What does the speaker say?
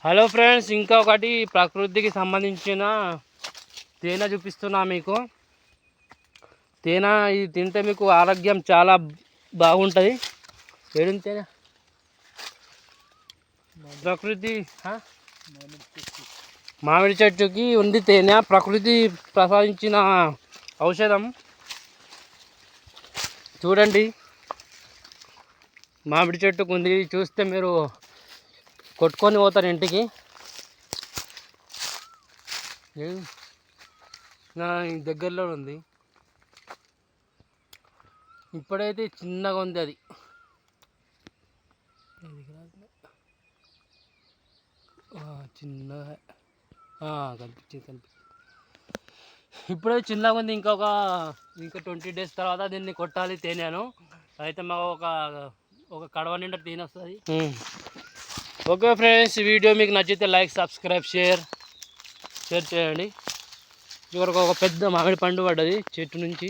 Hello friends, ఇంకా ఒకటి ప్రకృతికి సంబంధించిన తేనె చూపిస్తున్నా మీకు. తేనె ఇది తింటే మీకు ఆరోగ్యం చాలా బాగుంటుంది. ఏడుంది తేనె? ప్రకృతి మామిడి చెట్టుకి ఉంది తేనె. ప్రకృతి ప్రసాదించిన ఔషధం. చూడండి, మామిడి చెట్టుకు ఉంది. చూస్తే మీరు కొట్టుకొని పోతారు ఇంటికి. నా దగ్గరలో ఉంది. ఇప్పుడైతే చిన్నగా ఉంది అది. చిన్నగా కనిపించింది. ఇప్పుడే చిన్నగా ఉంది. ఇంకా 20 days తర్వాత దీన్ని కొట్టాలి తేనెను. అయితే మాకు ఒక కడవ నిండా తేనె వస్తుంది. ఓకే ఫ్రెండ్స్, ఈ వీడియో మీకు నచ్చితే లైక్, సబ్స్క్రైబ్, షేర్ చేయండి. చివరికి ఒక పెద్ద మామిడి పండు పడ్డది చెట్టు నుంచి.